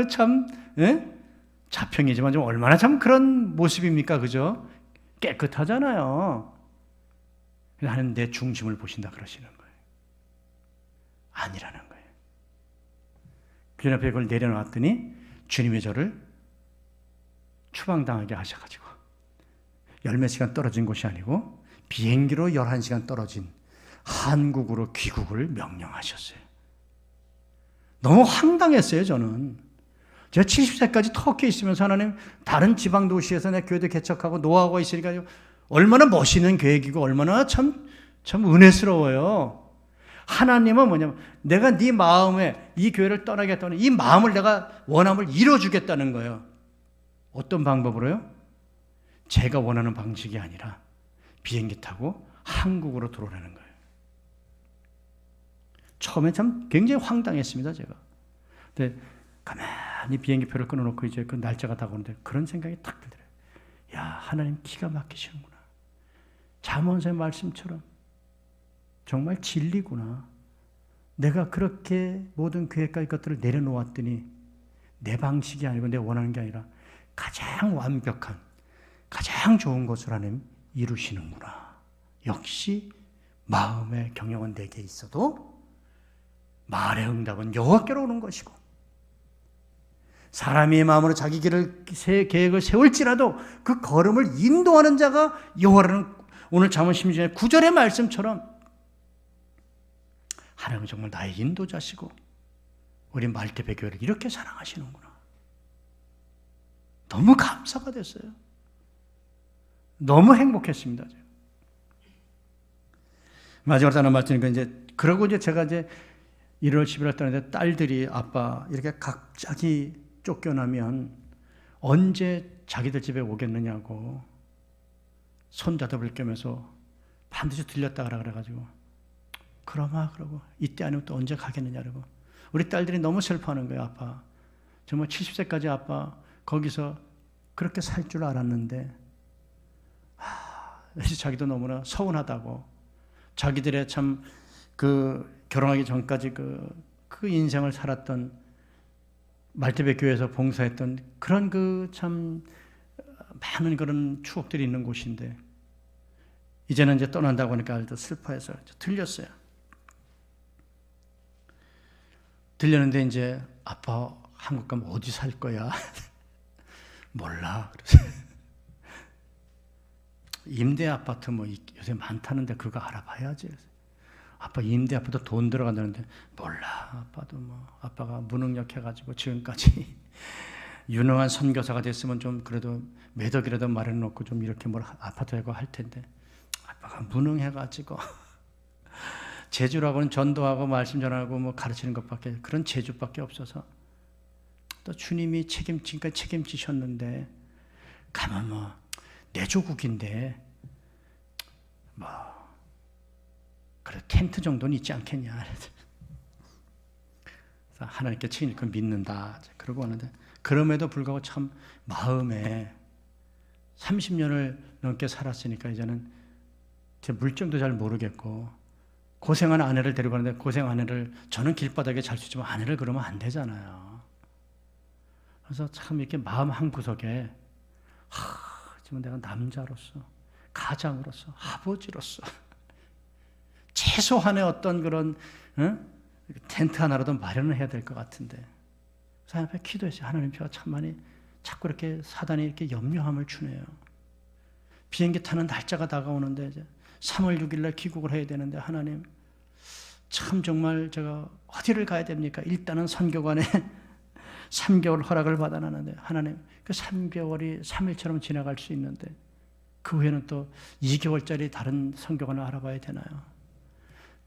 자평이지만 좀 얼마나 참 그런 모습입니까? 그죠? 깨끗하잖아요. 하나님 내 중심을 보신다 그러시는 거예요. 아니라는 거예요. 그 앞에 그걸 내려놨더니 주님이 저를 추방당하게 하셔가지고 10몇 시간 떨어진 곳이 아니고 비행기로 11시간 떨어진 한국으로 귀국을 명령하셨어요. 너무 황당했어요. 저는 제가 70세까지 터키에 있으면서 하나님 다른 지방 도시에서 내 교회도 개척하고 노하우가 있으니까 얼마나 멋있는 계획이고 얼마나 참 은혜스러워요. 하나님은 뭐냐면 내가 네 마음에 이 교회를 떠나겠다는 이 마음을 내가 원함을 이뤄주겠다는 거예요. 어떤 방법으로요? 제가 원하는 방식이 아니라 비행기 타고 한국으로 들어오라는 거예요. 처음에 참 굉장히 황당했습니다, 제가. 근데 가만히 비행기표를 끊어놓고 이제 그 날짜가 다가오는데 그런 생각이 탁 들더래요. 야, 하나님 기가 막히시는구나. 잠언서의 말씀처럼 정말 진리구나. 내가 그렇게 모든 계획과 이것들을 내려놓았더니 내 방식이 아니고 내 원하는 게 아니라 가장 완벽한, 가장 좋은 것을 하나님 이루시는구나. 역시 마음의 경영은 내게 있어도 말의 응답은 여호와께로 오는 것이고 사람의 마음으로 자기 계획을 세울지라도 그 걸음을 인도하는 자가 여호와라는 오늘 잠언 16장 9절의 말씀처럼 하나님은 정말 나의 인도자시고 우리 말대배 교회를 이렇게 사랑하시는구나. 너무 감사가 됐어요. 너무 행복했습니다. 마지막으로 하나 말씀드리니까 이제 그러고 이제 제가 이제 1월 11월 달에 딸들이 아빠 이렇게 갑자기 쫓겨나면 언제 자기들 집에 오겠느냐고 손다독을 겸해서 반드시 들렸다 가라 그래가지고 그러마 그러고 이때 아니면 또 언제 가겠느냐 그러고 우리 딸들이 너무 슬퍼하는 거예요. 아빠 정말 70세까지 아빠 거기서 그렇게 살 줄 알았는데 자기도 너무나 서운하다고 자기들의 참 결혼하기 전까지 그 인생을 살았던 말대배 교회에서 봉사했던 그런 참 많은 그런 추억들이 있는 곳인데 이제는 이제 떠난다고 하니까 아들도 슬퍼해서 들렸어요. 들렸는데 이제 아빠 한국 가면 어디 살 거야? 몰라. 임대 아파트 뭐 요새 많다는데 그거 알아봐야지. 아빠 임대 아파트 돈 들어간다는데 몰라. 아빠도 뭐 아빠가 무능력해가지고 지금까지 유능한 선교사가 됐으면 좀 그래도 몇 억이라도 마련해 놓고 좀 이렇게 뭘 아파트 하고 할 텐데 아빠가 무능해가지고 제주라고는 전도하고 말씀 전하고 뭐 가르치는 것밖에 그런 재주밖에 없어서 또 주님이 지금까지 책임지셨는데 가만 뭐 내 조국인데 뭐 그래 텐트 정도는 있지 않겠냐. 그래서 하나님께 책임을 믿는다. 그러고 하는데 그럼에도 불구하고 참 마음에 30년을 넘게 살았으니까 이제는 제 물정도 잘 모르겠고 고생한 아내를 데리고 가는데 고생한 아내를 저는 길바닥에 잘 수 있지만 아내를 그러면 안 되잖아요. 그래서 참 이렇게 마음 한구석에 지금 내가 남자로서 가장으로서 아버지로서 최소한의 어떤 그런 텐트 하나라도 마련을 해야 될 것 같은데 하나님 앞에 기도했어요. 하나님 제가 참 많이 자꾸 이렇게 사단이 이렇게 염려함을 주네요. 비행기 타는 날짜가 다가오는데 이제 3월 6일 날 귀국을 해야 되는데 하나님 참 정말 제가 어디를 가야 됩니까? 일단은 선교관에 3개월 허락을 받아놨는데 하나님 그 3개월이 3일처럼 지나갈 수 있는데 그 후에는 또 2개월짜리 다른 선교관을 알아봐야 되나요?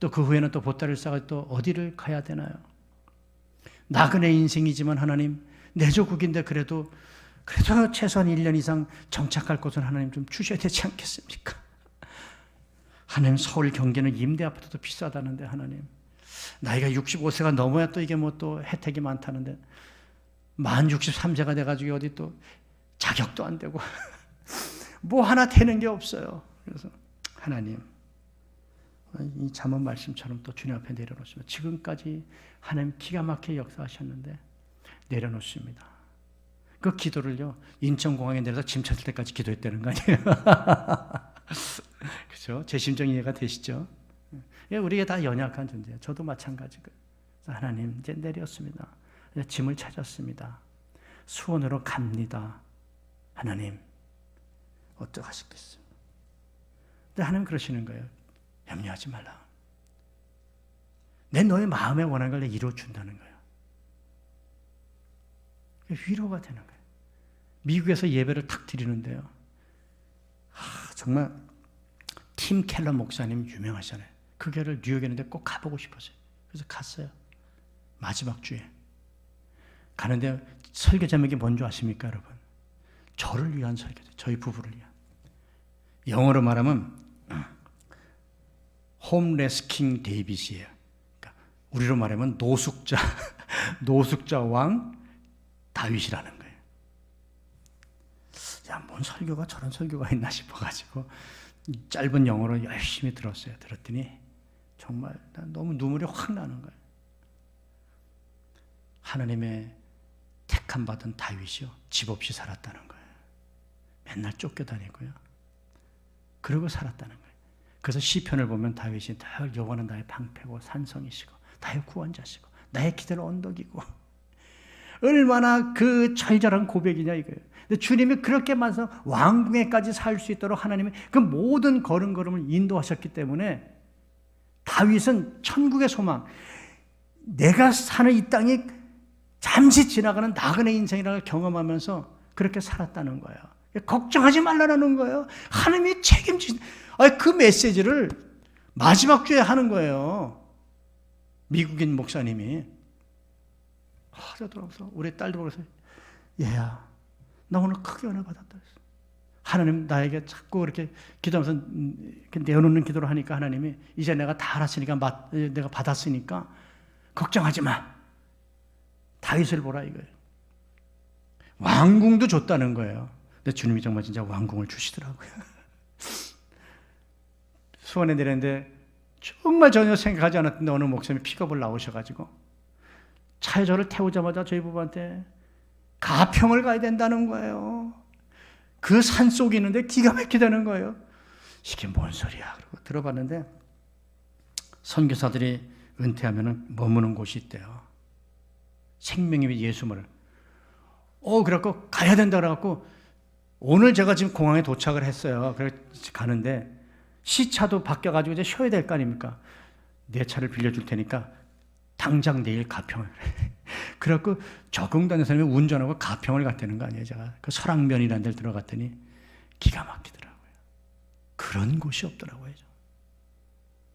또 그 후에는 또 보따리를 싸가지고 또 어디를 가야 되나요? 나그네 인생이지만 하나님 내 조국인데 그래도 최소한 1년 이상 정착할 곳은 하나님 좀 주셔야 되지 않겠습니까? 하나님 서울 경기는 임대 아파트도 비싸다는데 하나님 나이가 65세가 넘어야 또 이게 뭐 또 혜택이 많다는데 만 63세가 돼가지고 어디 또 자격도 안 되고 뭐 하나 되는 게 없어요. 그래서 하나님 이 잠언 말씀처럼 또 주님 앞에 내려놓습니다. 지금까지 하나님 기가 막히게 역사하셨는데 내려놓습니다. 그 기도를요 인천공항에 내려서 짐 찾을 때까지 기도했다는 거 아니에요? 그렇죠? 제 심정 이해가 되시죠? 우리가 다 연약한 존재예요. 저도 마찬가지고 하나님 이제 내렸습니다. 이제 짐을 찾았습니다. 수원으로 갑니다. 하나님 어떡하시겠어요? 근데 하나님 그러시는 거예요. 염려하지 말라. 내 너의 마음에 원하는 걸 이루어준다는 거예요. 위로가 되는 거예요. 미국에서 예배를 탁 드리는데요. 정말 팀 켈러 목사님 유명하잖아요. 그 교회를 뉴욕에 있는데 꼭 가보고 싶었어요. 그래서 갔어요. 마지막 주에. 가는데 설교 제목이 뭔지 아십니까 여러분? 저를 위한 설교죠. 저희 부부를 위한. 영어로 말하면 홈레스킹 데이빗이에요. 그러니까 우리로 말하면 노숙자 왕 다윗이라는 거예요. 야, 뭔 설교가 저런 설교가 있나 싶어가지고 짧은 영어로 열심히 들었어요. 들었더니 정말 너무 눈물이 확 나는 거예요. 하나님의 택함 받은 다윗이요 집 없이 살았다는 거예요. 맨날 쫓겨다니고요. 그러고 살았다는 거예요. 그래서 시편을 보면 다윗이 늘 여호와는 나의 방패고 산성이시고 나의 구원자시고 나의 기댈 언덕이고 얼마나 그 절절한 고백이냐 이거예요. 근데 주님이 그렇게 만서 왕궁에까지 살 수 있도록 하나님이 그 모든 걸음걸음을 인도하셨기 때문에 다윗은 천국의 소망, 내가 사는 이 땅이 잠시 지나가는 나그네 인생이라는 걸 경험하면서 그렇게 살았다는 거예요. 걱정하지 말라는 거예요. 하나님이 책임진 그 메시지를 마지막 주에 하는 거예요. 미국인 목사님이 저 돌아와서 우리 딸 돌아와서 얘야 나 오늘 크게 은혜 받았다 했어. 하나님 나에게 자꾸 이렇게 기도하면서 이렇게 내어놓는 기도를 하니까 하나님이 이제 내가 다 알았으니까 내가 받았으니까 걱정하지 마. 다윗을 보라 이거예요. 왕궁도 줬다는 거예요. 근데 주님이 정말 진짜 왕궁을 주시더라고요. 수원에 내렸는데 정말 전혀 생각하지 않았는데 어느 목사님이 픽업을 나오셔가지고 차에 저를 태우자마자 저희 부부한테 가평을 가야 된다는 거예요. 그 산 속에 있는데 기가 막히다는 거예요. 이게 뭔 소리야? 그러고 들어봤는데 선교사들이 은퇴하면 머무는 곳이 있대요. 생명의 예수를. 그래갖고 가야 된다 그래갖고 오늘 제가 지금 공항에 도착을 했어요. 그래서 가는데 시차도 바뀌어가지고 이제 쉬어야 될 거 아닙니까? 내 차를 빌려줄 테니까 당장 내일 가평을. 그래갖고 적응되는 사람이 운전하고 가평을 갔다는 거 아니에요. 제가 그 설악면이라는 데를 들어갔더니 기가 막히더라고요. 그런 곳이 없더라고요.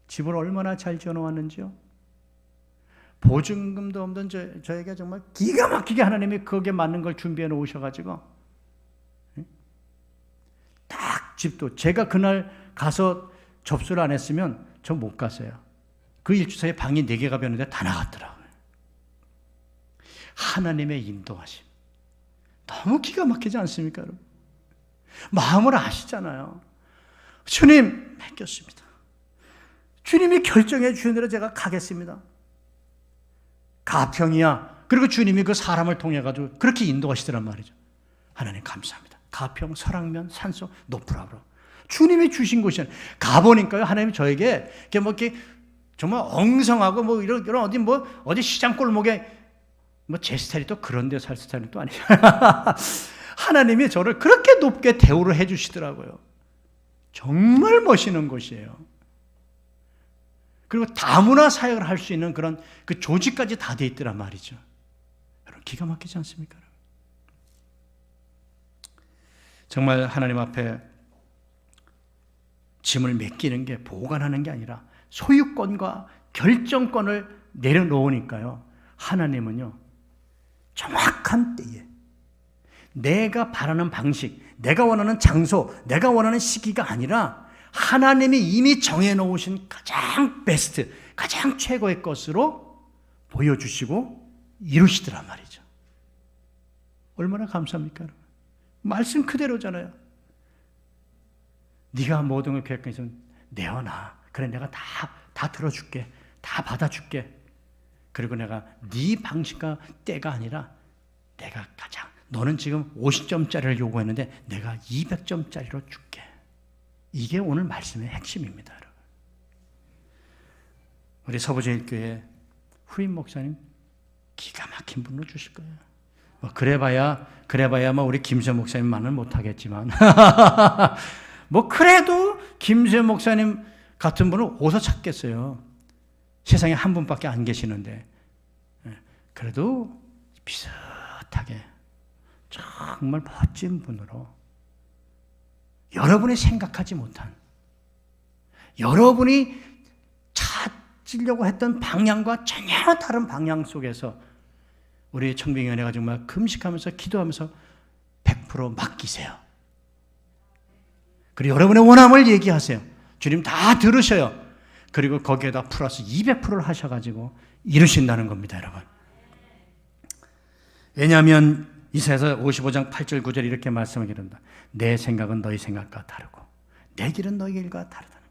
집을 얼마나 잘 지어놓았는지요. 보증금도 없던 저에게 정말 기가 막히게 하나님이 거기에 맞는 걸 준비해 놓으셔가지고 딱 집도 제가 그날 가서 접수를 안 했으면 저 못 갔어요. 그 일주 사이에 방이 4개가 비었는데 다 나갔더라고요. 하나님의 인도하심. 너무 기가 막히지 않습니까, 여러분? 마음을 아시잖아요. 주님, 맡겼습니다. 주님이 결정해 주신 대로 제가 가겠습니다. 가평이야. 그리고 주님이 그 사람을 통해 가지고 그렇게 인도하시더란 말이죠. 하나님 감사합니다. 가평, 설악면, 산속, 노프라로 주님이 주신 곳이잖아요. 가보니까요, 하나님이 저에게 이렇게 정말 엉성하고 이런 어디 시장 골목에 제 스타일이 또 그런 데 살 스타일은 또 아니죠. 하나님이 저를 그렇게 높게 대우를 해 주시더라고요. 정말 멋있는 곳이에요. 그리고 다문화 사역을 할 수 있는 그런 그 조직까지 다 돼 있더란 말이죠. 여러분, 기가 막히지 않습니까? 정말 하나님 앞에 짐을 맡기는 게 보관하는 게 아니라 소유권과 결정권을 내려놓으니까요. 하나님은요, 정확한 때에 내가 바라는 방식, 내가 원하는 장소, 내가 원하는 시기가 아니라 하나님이 이미 정해놓으신 가장 베스트, 가장 최고의 것으로 보여주시고 이루시더란 말이죠. 얼마나 감사합니까? 말씀 그대로잖아요. 네가 모든 걸 계획해서 내어놔. 그래, 내가 다 들어줄게. 다 받아줄게. 그리고 내가 네 방식과 때가 아니라 내가 너는 지금 50점짜리를 요구했는데 내가 200점짜리로 줄게. 이게 오늘 말씀의 핵심입니다, 여러분. 우리 서부제일교회 후임 목사님 기가 막힌 분으로 주실 거예요. 그래봐야 우리 김수현 목사님만은 못하겠지만 그래도 김수현 목사님 같은 분을 어디서 찾겠어요? 세상에 한 분밖에 안 계시는데. 그래도 비슷하게 정말 멋진 분으로 여러분이 생각하지 못한, 여러분이 찾으려고 했던 방향과 전혀 다른 방향 속에서 우리 청빙위원회가 정말 금식하면서 기도하면서 100% 맡기세요. 그리고 여러분의 원함을 얘기하세요. 주님 다 들으셔요. 그리고 거기에다 플러스 200%를 하셔가지고 이루신다는 겁니다, 여러분. 왜냐하면 이사야서 55장 8절 9절 이렇게 말씀하게 된다. 내 생각은 너희 생각과 다르고 내 길은 너희 길과 다르다는 거예요.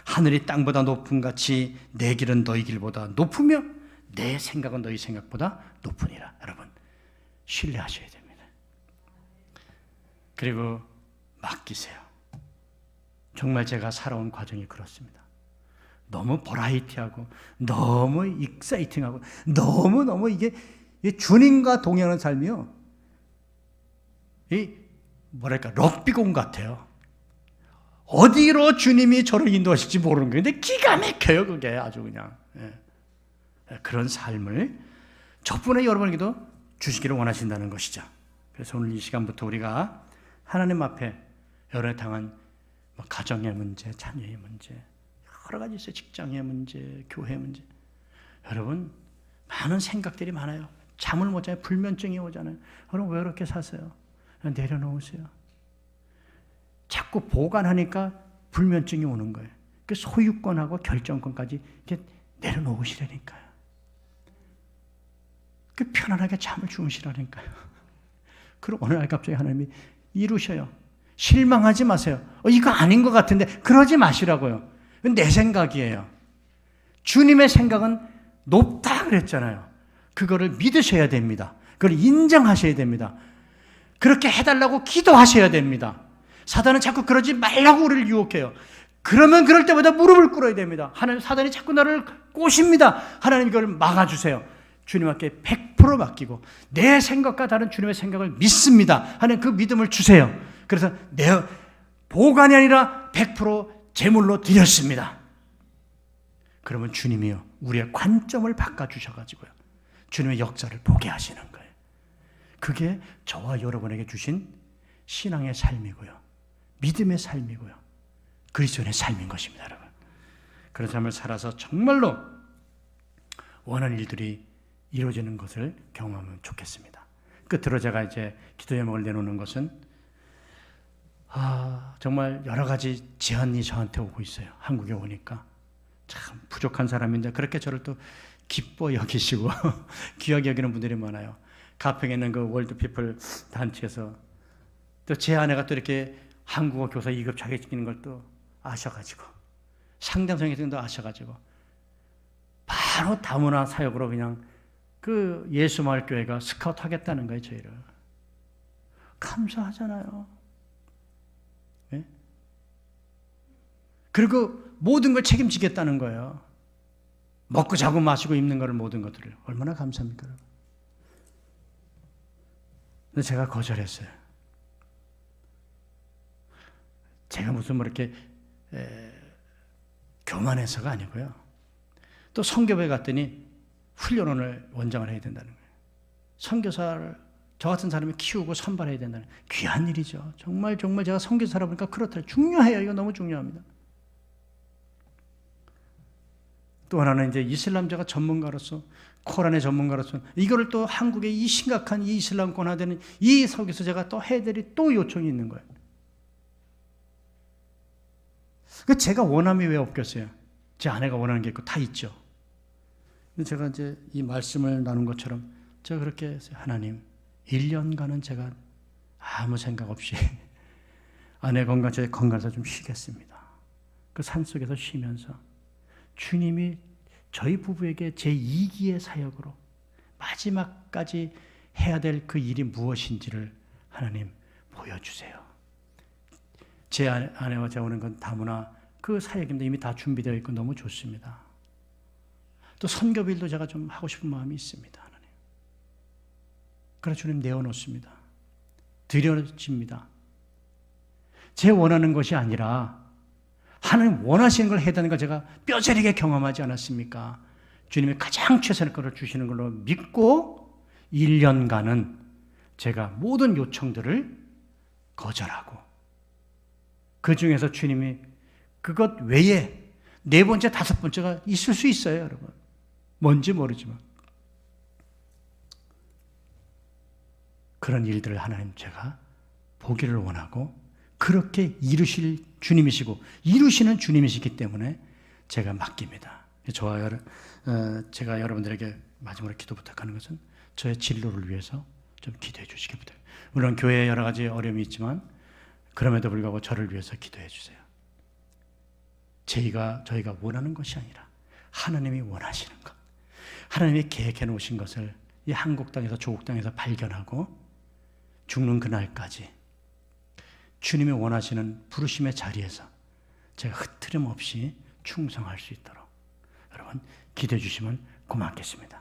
하늘이 땅보다 높은 같이 내 길은 너희 길보다 높으며 내 생각은 너희 생각보다 높으니라. 여러분, 신뢰하셔야 됩니다. 그리고 맡기세요. 정말 제가 살아온 과정이 그렇습니다. 너무 버라이티하고 너무 익사이팅하고 너무 이게 주님과 동행하는 삶이요, 럭비공 같아요. 어디로 주님이 저를 인도하실지 모르는 거예요. 근데 기가 막혀요, 그게 아주 그냥. 그런 삶을 저뿐에 여러분에게도 주시기를 원하신다는 것이죠. 그래서 오늘 이 시간부터 우리가 하나님 앞에 여러 당한 가정의 문제, 자녀의 문제, 여러 가지 있어요. 직장의 문제, 교회 문제. 여러분, 많은 생각들이 많아요. 잠을 못 자요. 불면증이 오잖아요. 여러분, 왜 그렇게 사세요? 내려놓으세요. 자꾸 보관하니까 불면증이 오는 거예요. 그 소유권하고 결정권까지 이렇게 내려놓으시라니까요. 그 편안하게 잠을 주무시라니까요. 그럼 어느 날 갑자기 하나님이 이루셔요. 실망하지 마세요. 이거 아닌 것 같은데 그러지 마시라고요. 내 생각이에요. 주님의 생각은 높다 그랬잖아요. 그거를 믿으셔야 됩니다. 그걸 인정하셔야 됩니다. 그렇게 해달라고 기도하셔야 됩니다. 사단은 자꾸 그러지 말라고 우리를 유혹해요. 그러면 그럴 때마다 무릎을 꿇어야 됩니다. 사단이 자꾸 나를 꼬십니다. 하나님 이걸 막아주세요. 주님 앞에 100% 맡기고 내 생각과 다른 주님의 생각을 믿습니다 하는 그 믿음을 주세요. 그래서 내 보관이 아니라 100% 제물로 드렸습니다. 그러면 주님이요 우리의 관점을 바꿔주셔가지고요 주님의 역사를 보게 하시는 거예요. 그게 저와 여러분에게 주신 신앙의 삶이고요 믿음의 삶이고요 그리스도인의 삶인 것입니다. 여러분, 그런 삶을 살아서 정말로 원하는 일들이 이루어지는 것을 경험하면 좋겠습니다. 끝으로 제가 이제 기도 제목을 내놓는 것은 정말 여러 가지 제안이 저한테 오고 있어요. 한국에 오니까 참 부족한 사람인데 그렇게 저를 또 기뻐 여기시고 귀하게 여기는 분들이 많아요. 가평에 있는 그 월드피플 단체에서 또 제 아내가 또 이렇게 한국어 교사 2급 자격증 걸 또 아셔가지고 상담성에서도 아셔가지고 바로 다문화 사역으로 그냥 그 예수마을교회가 스카우트 하겠다는 거예요. 저희를 감사하잖아요. 네? 그리고 모든 걸 책임지겠다는 거예요. 먹고 자고 마시고 입는 거를 모든 것들을 얼마나 감사합니까? 근데 제가 거절했어요. 제가 무슨 뭐 이렇게 교만해서가 아니고요. 또 선교회 갔더니 훈련원을 원장을 해야 된다는 거예요. 선교사를 저 같은 사람이 키우고 선발해야 된다는 귀한 일이죠. 정말 제가 선교사라 보니까 그렇더라고요. 중요해요. 이거 너무 중요합니다. 또 하나는 이제 이슬람자가 전문가로서 코란의 전문가로서 이거를 또 한국의 이 심각한 이 이슬람권화되는 이 속에서 제가 또 해드릴 또 요청이 있는 거예요. 제가 원함이 왜 없겠어요? 제 아내가 원하는 게 있고 다 있죠. 근데 제가 이제 이 말씀을 나눈 것처럼 제가 그렇게 했어요. 하나님, 1년간은 제가 아무 생각 없이 아내 건강, 제 건강에서 좀 쉬겠습니다. 그 산속에서 쉬면서 주님이 저희 부부에게 제2기의 사역으로 마지막까지 해야 될 그 일이 무엇인지를 하나님 보여주세요. 제 아내와 제가 오는 건 다문화 그 사역입니다. 이미 다 준비되어 있고 너무 좋습니다. 또 선교일도 제가 좀 하고 싶은 마음이 있습니다. 하나님. 그래서 주님 내어놓습니다. 드려집니다. 제 원하는 것이 아니라 하나님 원하시는 걸 해야 되는 걸 제가 뼈저리게 경험하지 않았습니까? 주님이 가장 최선의 것을 주시는 걸로 믿고 1년간은 제가 모든 요청들을 거절하고 그 중에서 주님이 그것 외에 4번째, 5번째가 있을 수 있어요, 여러분. 뭔지 모르지만. 그런 일들을 하나님 제가 보기를 원하고 그렇게 이루실 주님이시고 이루시는 주님이시기 때문에 제가 맡깁니다. 제가 여러분들에게 마지막으로 기도 부탁하는 것은 저의 진로를 위해서 좀 기도해 주시기 부탁해요. 물론 교회에 여러 가지 어려움이 있지만 그럼에도 불구하고 저를 위해서 기도해 주세요. 저희가 원하는 것이 아니라 하나님이 원하시는 것, 하나님이 계획해 놓으신 것을 이 한국 땅에서 조국 땅에서 발견하고 죽는 그날까지 주님이 원하시는 부르심의 자리에서 제가 흐트림 없이 충성할 수 있도록 여러분 기도해 주시면 고맙겠습니다.